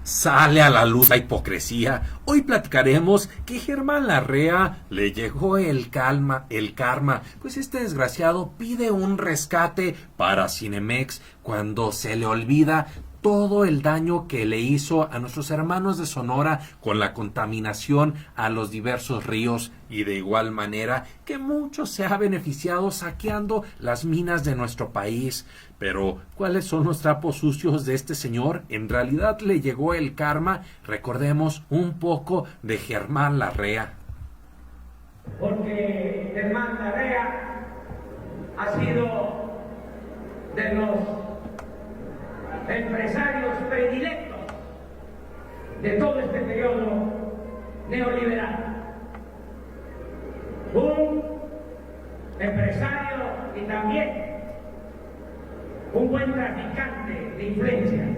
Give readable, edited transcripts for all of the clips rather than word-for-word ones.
Sale a la luz la hipocresía. Hoy platicaremos que Germán Larrea le llegó el karma, pues este desgraciado pide un rescate para Cinemex cuando se le olvida todo el daño que le hizo a nuestros hermanos de Sonora con la contaminación a los diversos ríos y de igual manera que mucho se ha beneficiado saqueando las minas de nuestro país. Pero, ¿cuáles son los trapos sucios de este señor? ¿En realidad le llegó el karma? Recordemos un poco de Germán Larrea. Porque Germán Larrea ha sido de los empresarios predilectos de todo este periodo neoliberal. Un empresario y también un buen traficante de influencia.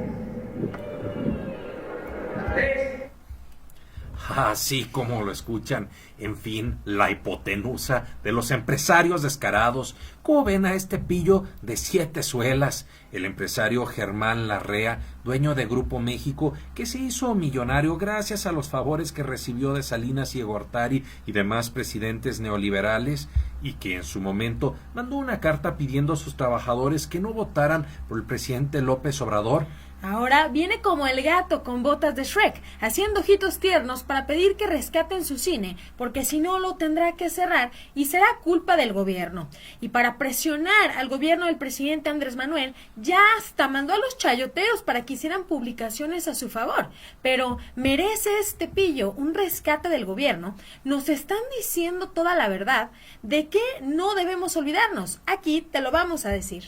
Así como lo escuchan, en fin, la hipotenusa de los empresarios descarados. ¿Cómo ven a este pillo de 7 suelas? El empresario Germán Larrea, dueño de Grupo México, que se hizo millonario gracias a los favores que recibió de Salinas y Gortari y demás presidentes neoliberales, y que en su momento mandó una carta pidiendo a sus trabajadores que no votaran por el presidente López Obrador. Ahora viene como el gato con botas de Shrek, haciendo ojitos tiernos para pedir que rescaten su cine, porque si no lo tendrá que cerrar y será culpa del gobierno. Y para presionar al gobierno del presidente Andrés Manuel, ya hasta mandó a los chayoteros para que hicieran publicaciones a su favor. Pero ¿merece este pillo un rescate del gobierno? Nos están diciendo toda la verdad de que no debemos olvidarnos. Aquí te lo vamos a decir.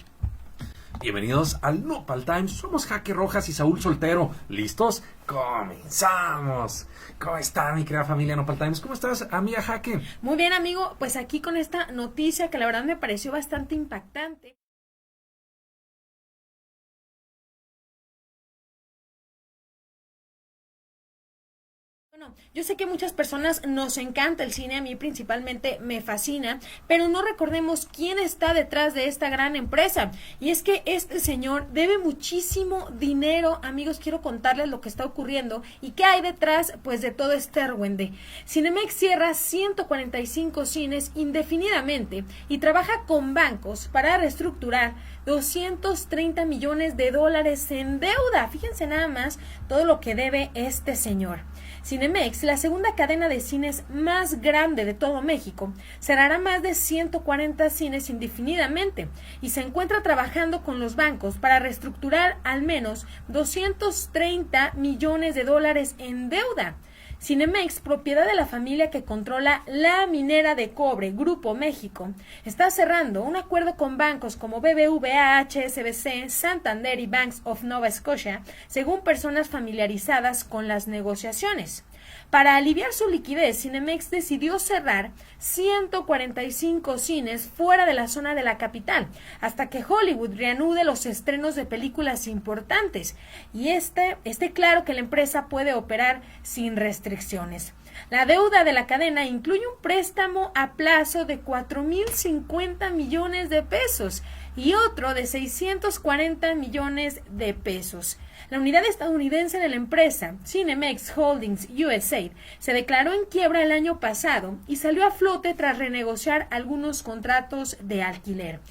Bienvenidos al Nopal Times, somos Jaque Rojas y Saúl Soltero. ¿Listos? ¡Comenzamos! ¿Cómo está mi querida familia Nopal Times? ¿Cómo estás, amiga Jaque? Muy bien, amigo, pues aquí con esta noticia que la verdad me pareció bastante impactante. Bueno, yo sé que a muchas personas nos encanta el cine, a mí principalmente me fascina, pero no recordemos quién está detrás de esta gran empresa. Y es que este señor debe muchísimo dinero. Amigos, quiero contarles lo que está ocurriendo y qué hay detrás pues de todo este argüende. Cinemex cierra 145 cines indefinidamente y trabaja con bancos para reestructurar 230 millones de dólares en deuda. Fíjense nada más todo lo que debe este señor. Cinemex, la segunda cadena de cines más grande de todo México, cerrará más de 140 cines indefinidamente y se encuentra trabajando con los bancos para reestructurar al menos 230 millones de dólares en deuda. Cinemex, propiedad de la familia que controla la minera de cobre, Grupo México, está cerrando un acuerdo con bancos como BBVA, HSBC, Santander y Banks of Nova Scotia, según personas familiarizadas con las negociaciones. Para aliviar su liquidez, Cinemex decidió cerrar 145 cines fuera de la zona de la capital, hasta que Hollywood reanude los estrenos de películas importantes, y esté claro que la empresa puede operar sin restricciones. La deuda de la cadena incluye un préstamo a plazo de 4,050 millones de pesos y otro de 640 millones de pesos. La unidad estadounidense de la empresa, Cinemex Holdings USA, se declaró en quiebra el año pasado y salió a flote tras renegociar algunos contratos de alquiler.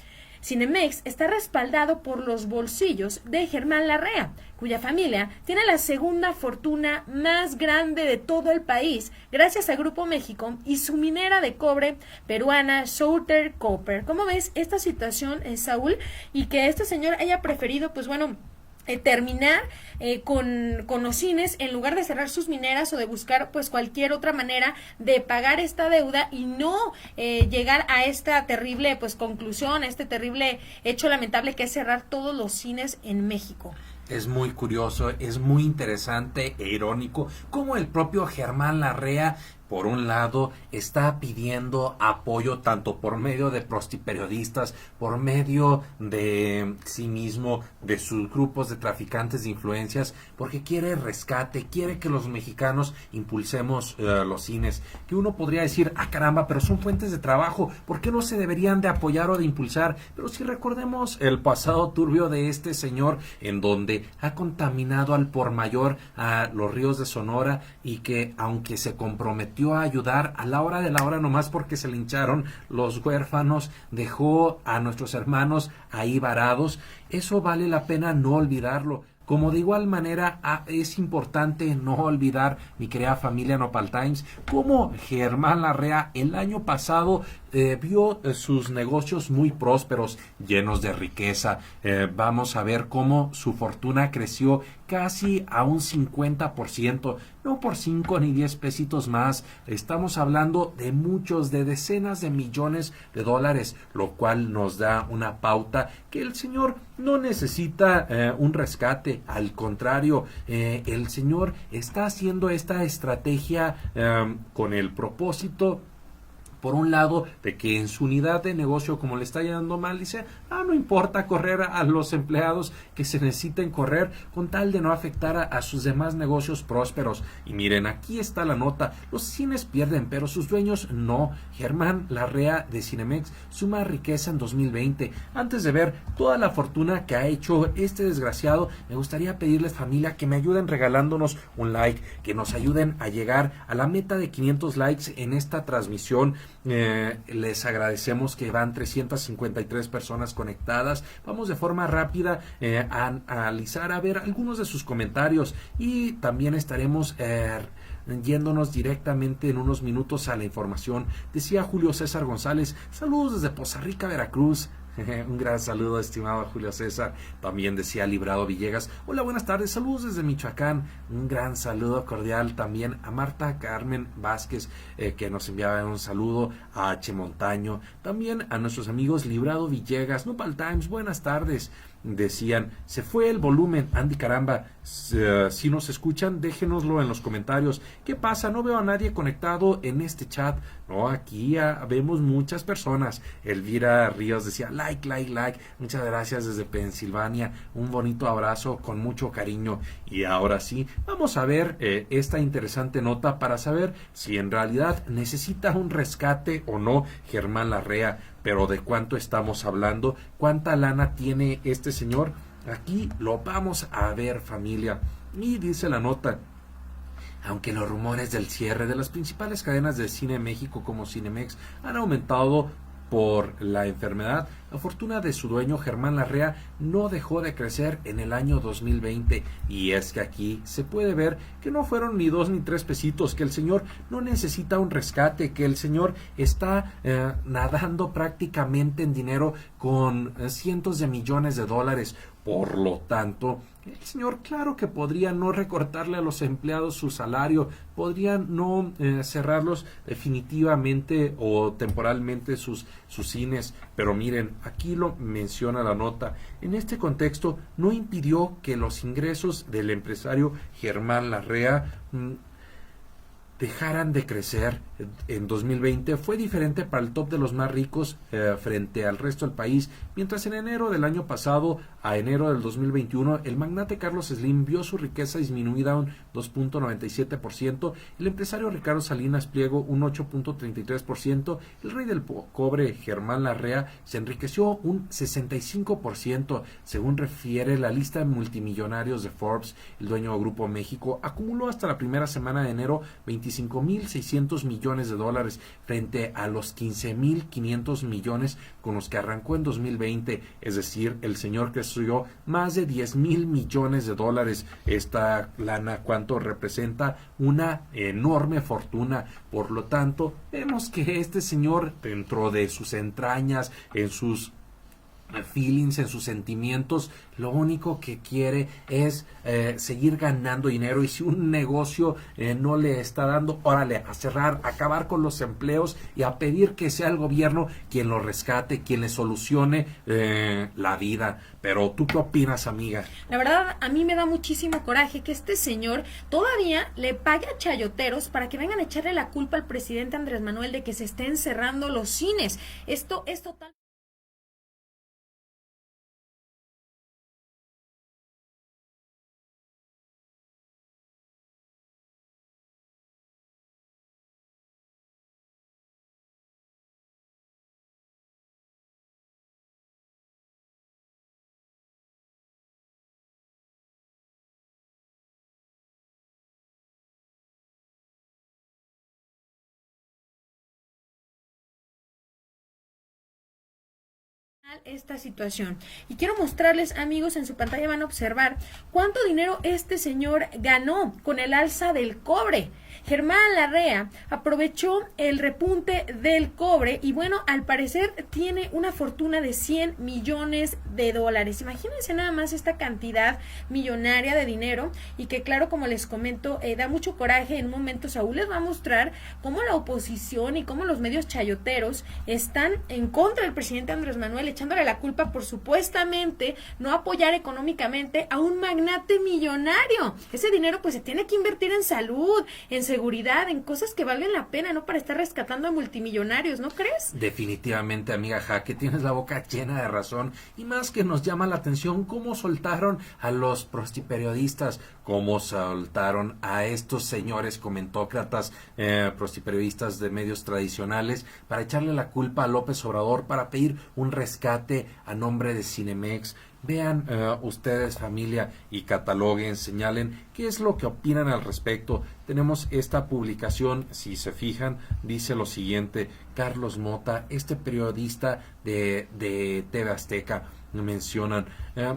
Cinemex está respaldado por los bolsillos de Germán Larrea, cuya familia tiene la segunda fortuna más grande de todo el país, gracias a Grupo México y su minera de cobre peruana Southern Copper. ¿Cómo ves esta situación, Saúl? Y que este señor haya preferido, pues bueno, terminar con los cines en lugar de cerrar sus mineras o de buscar pues cualquier otra manera de pagar esta deuda y no llegar a esta terrible pues conclusión, a este terrible hecho lamentable que es cerrar todos los cines en México. Es muy curioso, es muy interesante e irónico cómo el propio Germán Larrea por un lado, está pidiendo apoyo tanto por medio de prostiperiodistas, por medio de sí mismo, de sus grupos de traficantes de influencias, porque quiere rescate, quiere que los mexicanos impulsemos los cines. Que uno podría decir, ah caramba, pero son fuentes de trabajo, ¿por qué no se deberían de apoyar o de impulsar? Pero si recordemos el pasado turbio de este señor, en donde ha contaminado al por mayor a los ríos de Sonora, y que aunque se comprometió a ayudar, a la hora de la hora, nomás porque se le hincharon los huérfanos, dejó a nuestros hermanos ahí varados. Eso vale la pena no olvidarlo. Como de igual manera es importante no olvidar, mi querida familia Nopal Times, cómo Germán Larrea el año pasado vio sus negocios muy prósperos, llenos de riqueza. Vamos a ver cómo su fortuna creció casi a un 50%, no por 5 ni 10 pesitos más. Estamos hablando de muchos, de decenas de millones de dólares, lo cual nos da una pauta que el señor no necesita un rescate. Al contrario, el señor está haciendo esta estrategia con el propósito, por un lado, de que en su unidad de negocio, como le está yendo mal, dice, no importa correr a los empleados que se necesiten correr, con tal de no afectar a sus demás negocios prósperos. Y miren, aquí está la nota: los cines pierden, pero sus dueños no. Germán Larrea de Cinemex suma riqueza en 2020. Antes de ver toda la fortuna que ha hecho este desgraciado, me gustaría pedirles, familia, que me ayuden regalándonos un like, que nos ayuden a llegar a la meta de 500 likes en esta transmisión. Les agradecemos que van 353 personas conectadas. Vamos de forma rápida a analizar, a ver algunos de sus comentarios, y también estaremos yéndonos directamente en unos minutos a la información. Decía Julio César González, saludos desde Poza Rica, Veracruz. Un gran saludo, estimado Julio César. También decía Librado Villegas, hola, buenas tardes, saludos desde Michoacán. Un gran saludo cordial también a Marta Carmen Vázquez, que nos enviaba un saludo, a H. Montaño, también a nuestros amigos Librado Villegas, Nopal Times, buenas tardes. Decían, se fue el volumen, Andy caramba, si nos escuchan, déjenoslo en los comentarios. ¿Qué pasa? No veo a nadie conectado en este chat. No, aquí vemos muchas personas. Elvira Ríos decía, like. Muchas gracias desde Pensilvania. Un bonito abrazo con mucho cariño. Y ahora sí, vamos a ver esta interesante nota para saber si en realidad necesita un rescate o no Germán Larrea. Pero ¿de cuánto estamos hablando? ¿Cuánta lana tiene este señor? Aquí lo vamos a ver, familia. Y dice la nota: aunque los rumores del cierre de las principales cadenas de cine en México como Cinemex han aumentado por la enfermedad, la fortuna de su dueño Germán Larrea no dejó de crecer en el año 2020. Y es que aquí se puede ver que no fueron ni 2 ni 3 pesitos, que el señor no necesita un rescate, que el señor está nadando prácticamente en dinero con cientos de millones de dólares. Por lo tanto, el señor, claro que podría no recortarle a los empleados su salario, podría no cerrarlos definitivamente o temporalmente sus cines, pero miren, aquí lo menciona la nota. En este contexto, no impidió que los ingresos del empresario Germán Larrea dejaran de crecer en 2020. Fue diferente para el top de los más ricos frente al resto del país, mientras en enero del año pasado a enero del 2021 el magnate Carlos Slim vio su riqueza disminuida un 2.97%, el empresario Ricardo Salinas Pliego un 8.33%, el rey del cobre Germán Larrea se enriqueció un 65%, según refiere la lista de multimillonarios de Forbes. El dueño de Grupo México acumuló hasta la primera semana de enero 25.600 millones de dólares frente a los 15.500 millones con los que arrancó en 2020, es decir, el señor creció más de 10.000 millones de dólares. Esta lana, ¿cuánto representa? Una enorme fortuna. Por lo tanto, vemos que este señor, dentro de sus entrañas, en sus feelings, en sus sentimientos, lo único que quiere es seguir ganando dinero, y si un negocio no le está dando, órale, a cerrar, a acabar con los empleos y a pedir que sea el gobierno quien lo rescate, quien le solucione la vida. Pero ¿tú qué opinas, amiga? La verdad, a mí me da muchísimo coraje que este señor todavía le pague a chayoteros para que vengan a echarle la culpa al presidente Andrés Manuel de que se estén cerrando los cines. Esto es total. Esta situación, y quiero mostrarles, amigos, en su pantalla van a observar cuánto dinero este señor ganó con el alza del cobre. Germán Larrea aprovechó el repunte del cobre y bueno, al parecer tiene una fortuna de 100 millones de dólares. Imagínense nada más esta cantidad millonaria de dinero, y que claro, como les comento, da mucho coraje. En un momento Saúl les va a mostrar cómo la oposición y cómo los medios chayoteros están en contra del presidente Andrés Manuel, echándole la culpa por supuestamente no apoyar económicamente a un magnate millonario. Ese dinero pues se tiene que invertir en salud, en seguridad, en cosas que valen la pena, no para estar rescatando a multimillonarios, ¿no crees? Definitivamente, amiga Jaque, tienes la boca llena de razón, y más que nos llama la atención cómo soltaron a los prostiperiodistas, cómo soltaron a estos señores comentócratas, prostiperiodistas de medios tradicionales, para echarle la culpa a López Obrador, para pedir un rescate a nombre de Cinemex. Vean ustedes, familia, y cataloguen, señalen qué es lo que opinan al respecto. Tenemos esta publicación, si se fijan, dice lo siguiente: Carlos Mota, este periodista de TV Azteca, mencionan,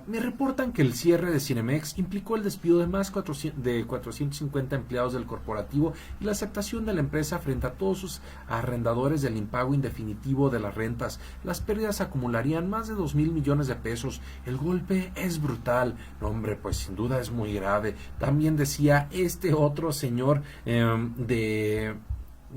me reportan que el cierre de Cinemex implicó el despido de más de 450 empleados del corporativo y la aceptación de la empresa frente a todos sus arrendadores del impago indefinitivo de las rentas. Las pérdidas acumularían más de 2,000 millones de pesos. El golpe es brutal. No, hombre, pues sin duda es muy grave. También decía este otro señor de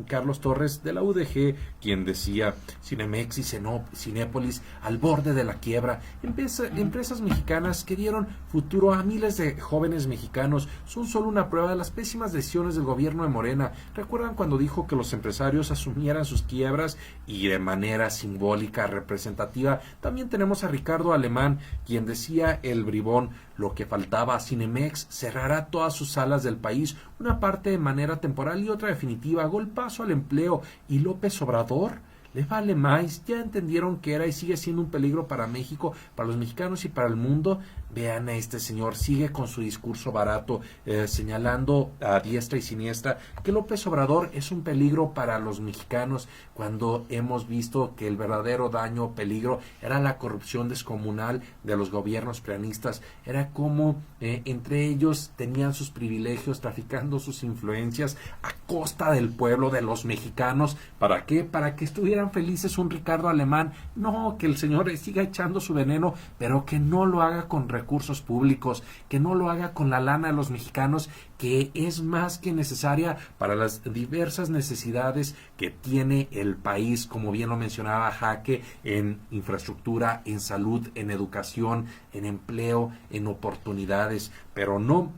Carlos Torres de la UDG, quien decía: Cinemex y Cinépolis al borde de la quiebra. Empresas mexicanas que dieron futuro a miles de jóvenes mexicanos son solo una prueba de las pésimas decisiones del gobierno de Morena. ¿Recuerdan cuando dijo que los empresarios asumieran sus quiebras? Y de manera simbólica, representativa, también tenemos a Ricardo Alemán, quien decía el bribón: lo que faltaba, Cinemex cerrará todas sus salas del país, una parte de manera temporal y otra definitiva. Golpazo al empleo. Y López Obrador le vale más. Ya entendieron que era y sigue siendo un peligro para México, para los mexicanos y para el mundo. Vean a este señor, sigue con su discurso barato, señalando a diestra y siniestra que López Obrador es un peligro para los mexicanos, cuando hemos visto que el verdadero daño, peligro, era la corrupción descomunal de los gobiernos prianistas. Era como entre ellos tenían sus privilegios, traficando sus influencias a costa del pueblo, de los mexicanos. ¿Para qué? Para que estuvieran felices. Un Ricardo Alemán, no, que el señor siga echando su veneno, pero que no lo haga con recursos públicos, que no lo haga con la lana de los mexicanos, que es más que necesaria para las diversas necesidades que tiene el país, como bien lo mencionaba Jaque, en infraestructura, en salud, en educación, en empleo, en oportunidades, pero no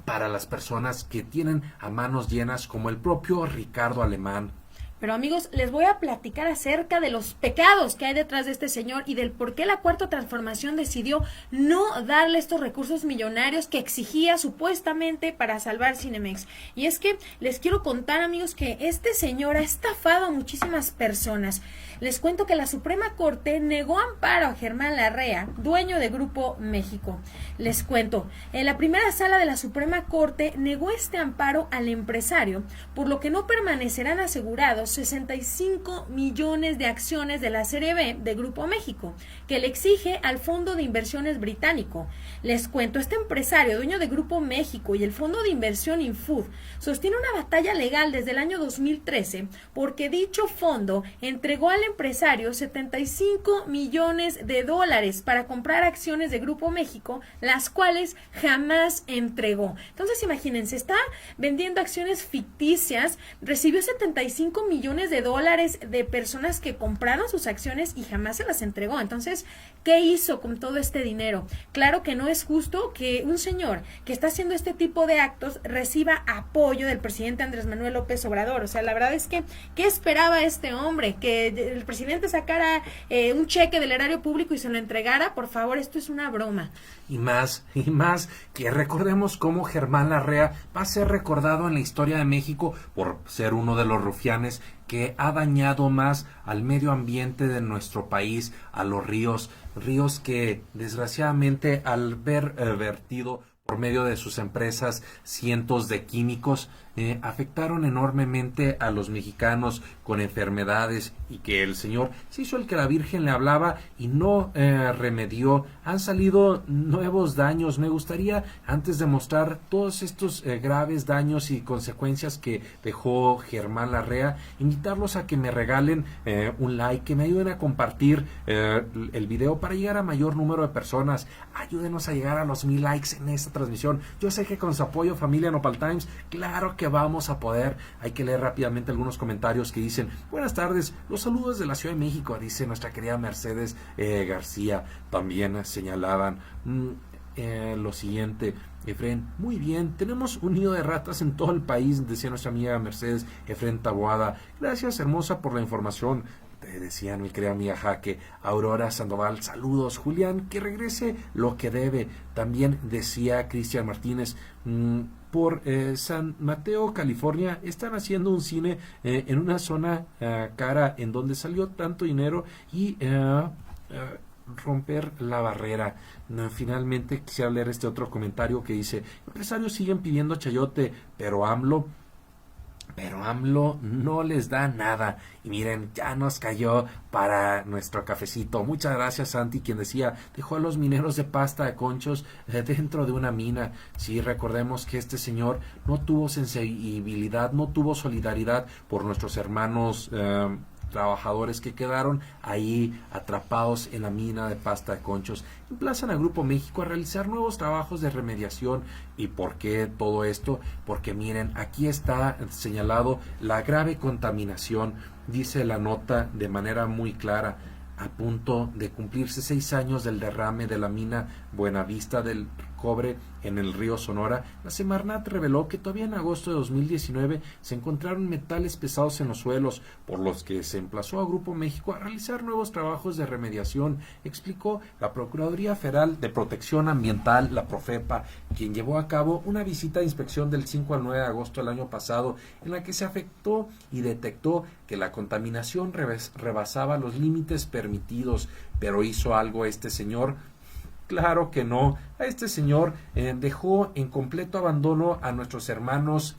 para las personas que tienen a manos llenas, como el propio Ricardo Alemán. Pero amigos, les voy a platicar acerca de los pecados que hay detrás de este señor y del por qué la Cuarta Transformación decidió no darle estos recursos millonarios que exigía supuestamente para salvar Cinemex. Y es que les quiero contar, amigos, que este señor ha estafado a muchísimas personas. Les cuento que la Suprema Corte negó amparo a Germán Larrea, dueño de Grupo México. Les cuento, en la primera sala de la Suprema Corte negó este amparo al empresario, por lo que no permanecerán asegurados los 65 millones de acciones de la Serie B de Grupo México, que le exige al Fondo de Inversiones británico. Les cuento, este empresario, dueño de Grupo México y el Fondo de Inversión Infood, sostiene una batalla legal desde el año 2013 porque dicho fondo entregó al empresario 75 millones de dólares para comprar acciones de Grupo México, las cuales jamás entregó. Entonces, imagínense, está vendiendo acciones ficticias, recibió 75 millones de dólares de personas que compraron sus acciones y jamás se las entregó. Entonces, ¿qué hizo con todo este dinero? Claro que no es justo que un señor que está haciendo este tipo de actos reciba apoyo del presidente Andrés Manuel López Obrador. O sea, la verdad es que, ¿qué esperaba este hombre? Que el presidente sacara un cheque del erario público y se lo entregara. Por favor, esto es una broma. Y más, que recordemos cómo Germán Larrea va a ser recordado en la historia de México por ser uno de los rufianes que ha dañado más al medio ambiente de nuestro país, a los ríos que desgraciadamente al ver vertido por medio de sus empresas cientos de químicos, afectaron enormemente a los mexicanos con enfermedades, y que el Señor se hizo el que la Virgen le hablaba y no remedió. Han salido nuevos daños. Me gustaría, antes de mostrar todos estos graves daños y consecuencias que dejó Germán Larrea, invitarlos a que me regalen un like, que me ayuden a compartir el video para llegar a mayor número de personas. Ayúdenos a llegar a los 1000 likes en esta transmisión. Yo sé que con su apoyo, familia Nopal Times, claro que vamos a poder. Hay que leer rápidamente algunos comentarios que dicen: buenas tardes, los saludos de la Ciudad de México, dice nuestra querida Mercedes García. También señalaban lo siguiente: Efren, muy bien, tenemos un nido de ratas en todo el país, decía nuestra amiga Mercedes Efren Taboada. Gracias, hermosa, por la información. Te decía mi querida amiga Jaque. Aurora Sandoval, saludos. Julián, que regrese lo que debe. También decía Cristian Martínez, por San Mateo, California, están haciendo un cine en una zona cara en donde salió tanto dinero y romper la barrera. Finalmente quisiera leer este otro comentario que dice: empresarios siguen pidiendo chayote, pero AMLO no les da nada. Y miren, ya nos cayó para nuestro cafecito. Muchas gracias, Santi, quien decía: dejó a los mineros de pasta de conchos dentro de una mina. Sí, recordemos que este señor no tuvo sensibilidad, no tuvo solidaridad por nuestros hermanos trabajadores que quedaron ahí atrapados en la mina de pasta de conchos. Emplazan a Grupo México a realizar nuevos trabajos de remediación. ¿Y por qué todo esto? Porque miren, aquí está señalado la grave contaminación. Dice la nota de manera muy clara: a punto de cumplirse 6 años del derrame de la mina Buenavista del cobre en el río Sonora, la Semarnat reveló que todavía en agosto de 2019 se encontraron metales pesados en los suelos, por los que se emplazó a Grupo México a realizar nuevos trabajos de remediación, explicó la Procuraduría Federal de Protección Ambiental, la Profepa, quien llevó a cabo una visita de inspección del 5 al 9 de agosto del año pasado, en la que se afectó y detectó que la contaminación rebasaba los límites permitidos. Pero ¿hizo algo este señor? Claro que no. A este señor dejó en completo abandono a nuestros hermanos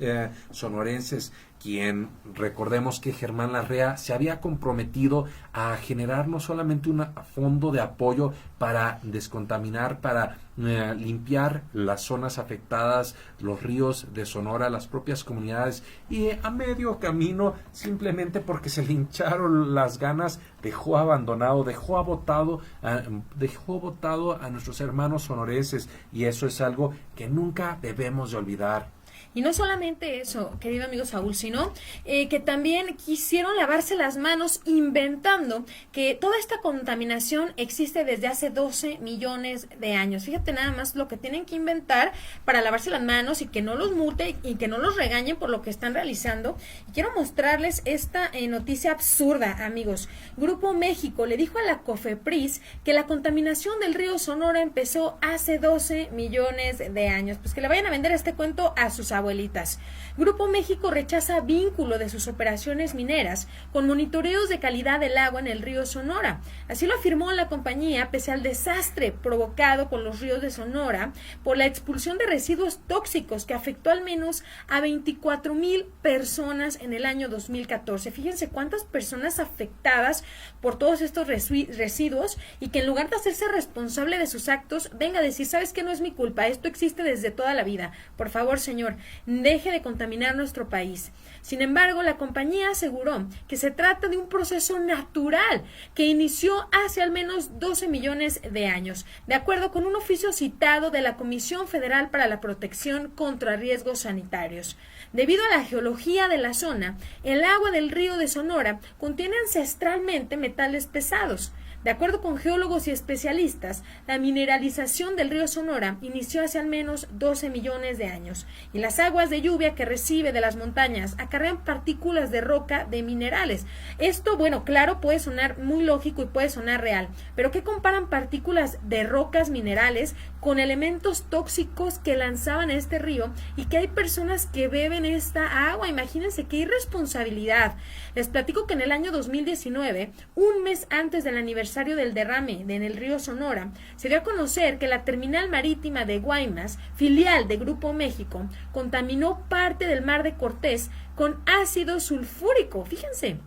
sonorenses, quien, recordemos que Germán Larrea se había comprometido a generar no solamente un fondo de apoyo para descontaminar, para limpiar las zonas afectadas, los ríos de Sonora, las propias comunidades, y a medio camino, simplemente porque se le hincharon las ganas, dejó abandonado, dejó botado a nuestros hermanos sonorenses, y eso es algo que nunca debemos de olvidar. Y no solamente eso, querido amigo Saúl, sino que también quisieron lavarse las manos inventando que toda esta contaminación existe desde hace 12 millones de años. Fíjate nada más lo que tienen que inventar para lavarse las manos y que no los multen y que no los regañen por lo que están realizando. Y quiero mostrarles esta noticia absurda, amigos. Grupo México le dijo a la COFEPRIS que la contaminación del río Sonora empezó hace 12 millones de años. Pues que le vayan a vender este cuento a sus sus abuelitas. Grupo México rechaza vínculo de sus operaciones mineras con monitoreos de calidad del agua en el río Sonora. Así lo afirmó la compañía pese al desastre provocado con los ríos de Sonora por la expulsión de residuos tóxicos que afectó al menos a 24,000 personas en el año 2014. Fíjense cuántas personas afectadas por todos estos residuos y que en lugar de hacerse responsable de sus actos, venga a decir, ¿sabes qué? No es mi culpa, esto existe desde toda la vida. Por favor, señor, deje de contaminar nuestro país. Sin embargo, la compañía aseguró que se trata de un proceso natural que inició hace al menos 12 millones de años, de acuerdo con un oficio citado de la Comisión Federal para la Protección contra Riesgos Sanitarios. Debido a la geología de la zona, el agua del río de Sonora contiene ancestralmente metales pesados. De acuerdo con geólogos y especialistas, la mineralización del río Sonora inició hace al menos 12 millones de años y las aguas de lluvia que recibe de las montañas acarrean partículas de roca de minerales. Esto, bueno, claro, puede sonar muy lógico y puede sonar real, pero ¿qué comparan partículas de rocas minerales con elementos tóxicos que lanzaban a este río y que hay personas que beben esta agua? Imagínense qué irresponsabilidad. Les platico que en el año 2019, un mes antes del aniversario del derrame en el río Sonora, se dio a conocer que la terminal marítima de Guaymas, filial de Grupo México, contaminó parte del mar de Cortés con ácido sulfúrico. Fíjense.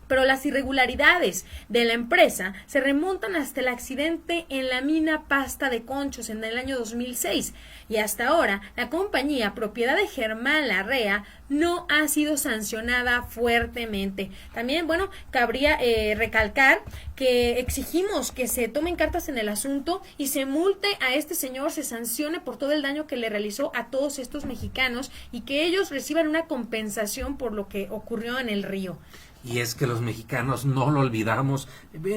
Pero las irregularidades de la empresa se remontan hasta el accidente en la mina Pasta de Conchos en el año 2006 y hasta ahora la compañía, propiedad de Germán Larrea, no ha sido sancionada fuertemente. También, bueno, cabría recalcar que exigimos que se tomen cartas en el asunto y se multe a este señor, se sancione por todo el daño que le realizó a todos estos mexicanos y que ellos reciban una compensación por lo que ocurrió en el río. Y es que los mexicanos no lo olvidamos.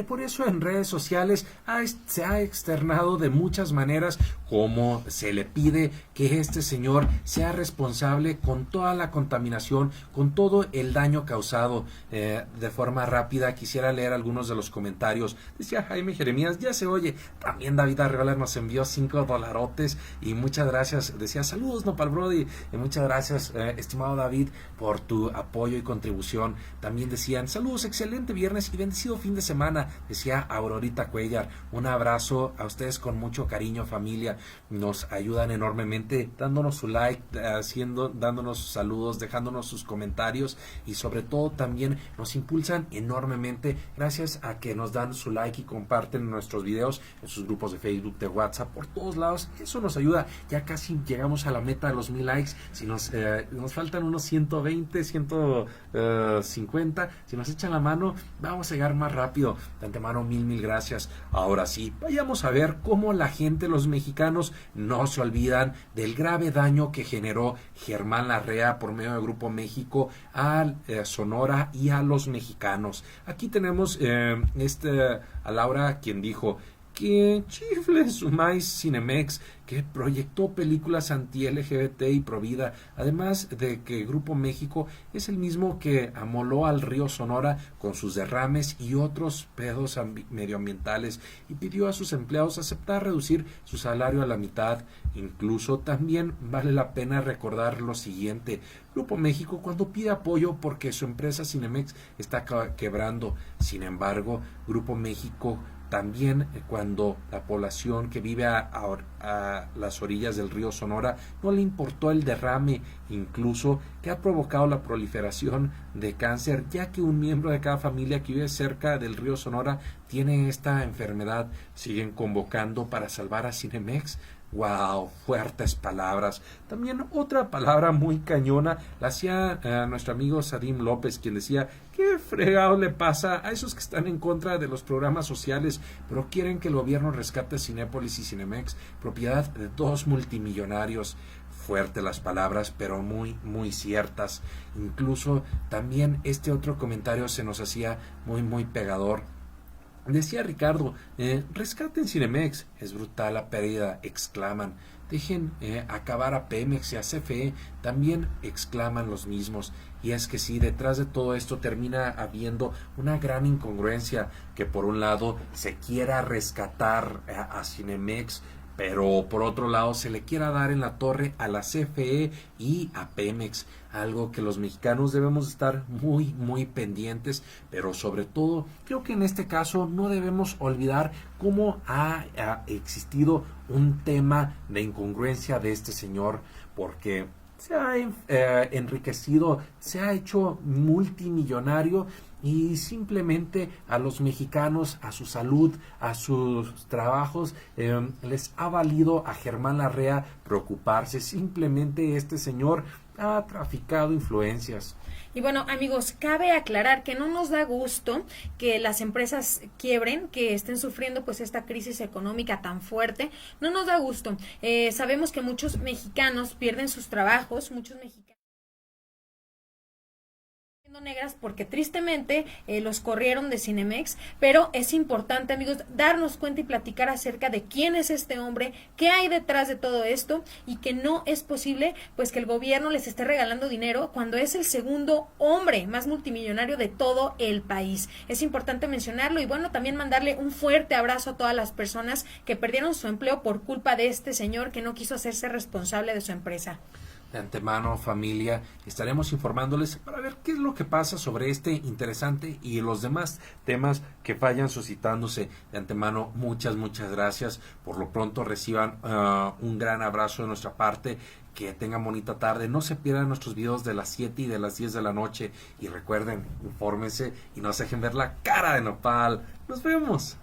Por eso en redes sociales se ha externado de muchas maneras cómo se le pide que este señor sea responsable con toda la contaminación, con todo el daño causado. De forma rápida quisiera leer algunos de los comentarios. Decía Jaime Jeremías, ya se oye. También David Arreola nos envió $5 y muchas gracias. Decía, saludos Nopal Brody. Muchas gracias, estimado David, por tu apoyo y contribución. También decían, saludos, excelente viernes y bendecido fin de semana. Decía Aurorita Cuellar, un abrazo a ustedes con mucho cariño, familia. Nos ayudan enormemente dándonos su like, dándonos sus saludos, dejándonos sus comentarios y sobre todo también nos impulsan enormemente gracias a que nos dan su like y comparten nuestros videos en sus grupos de Facebook, de WhatsApp, por todos lados. Eso nos ayuda. Ya casi llegamos a la meta de los 1000 likes. Si nos faltan unos 120, 150, si nos echan la mano, vamos a llegar más rápido. De antemano, mil gracias. Ahora sí, vayamos a ver cómo la gente, los mexicanos, no se olvidan del grave daño que generó Germán Larrea por medio de Grupo México a Sonora y a los mexicanos. Aquí tenemos a Laura, quien dijo que chifle su maíz Cinemex, que proyectó películas anti-LGBT y provida, además de que Grupo México es el mismo que amoló al río Sonora con sus derrames y otros pedos medioambientales y pidió a sus empleados aceptar reducir su salario a la mitad. Incluso también vale la pena recordar lo siguiente: Grupo México cuando pide apoyo porque su empresa Cinemex está quebrando. Sin embargo, Grupo México también cuando la población que vive a las orillas del río Sonora no le importó el derrame, incluso que ha provocado la proliferación de cáncer, ya que un miembro de cada familia que vive cerca del río Sonora tiene esta enfermedad. Siguen convocando para salvar a Cinemex. Wow, fuertes palabras. También otra palabra muy cañona la hacía nuestro amigo Sadim López, quien decía, ¿qué fregado le pasa a esos que están en contra de los programas sociales, pero quieren que el gobierno rescate Cinépolis y Cinemex, propiedad de dos multimillonarios? Fuerte las palabras, pero muy ciertas. Incluso también este otro comentario se nos hacía muy pegador. Decía Ricardo, rescaten Cinemex, es brutal la pérdida, exclaman. Dejen acabar a Pemex y a CFE, también exclaman los mismos. Y es que sí, detrás de todo esto termina habiendo una gran incongruencia, que por un lado se quiera rescatar a Cinemex, pero por otro lado se le quiera dar en la torre a la CFE y a Pemex, algo que los mexicanos debemos estar muy pendientes, pero sobre todo creo que en este caso no debemos olvidar cómo ha existido un tema de incongruencia de este señor, porque se ha enriquecido, se ha hecho multimillonario y simplemente a los mexicanos, a su salud, a sus trabajos, les ha valido a Germán Larrea preocuparse. Simplemente este señor ha traficado influencias. Y bueno, amigos, cabe aclarar que no nos da gusto que las empresas quiebren, que estén sufriendo pues esta crisis económica tan fuerte. No nos da gusto. Sabemos que muchos mexicanos pierden sus trabajos, muchos mexicanos negras porque tristemente los corrieron de Cinemex, pero es importante, amigos, darnos cuenta y platicar acerca de quién es este hombre, qué hay detrás de todo esto y que no es posible pues que el gobierno les esté regalando dinero cuando es el segundo hombre más multimillonario de todo el país. Es importante mencionarlo y bueno, también mandarle un fuerte abrazo a todas las personas que perdieron su empleo por culpa de este señor que no quiso hacerse responsable de su empresa. De antemano, familia, estaremos informándoles para ver qué es lo que pasa sobre este interesante y los demás temas que vayan suscitándose. De antemano, muchas gracias. Por lo pronto reciban un gran abrazo de nuestra parte. Que tengan bonita tarde. No se pierdan nuestros videos de las 7 y de las 10 de la noche. Y recuerden, infórmense y no se dejen ver la cara de nopal. Nos vemos.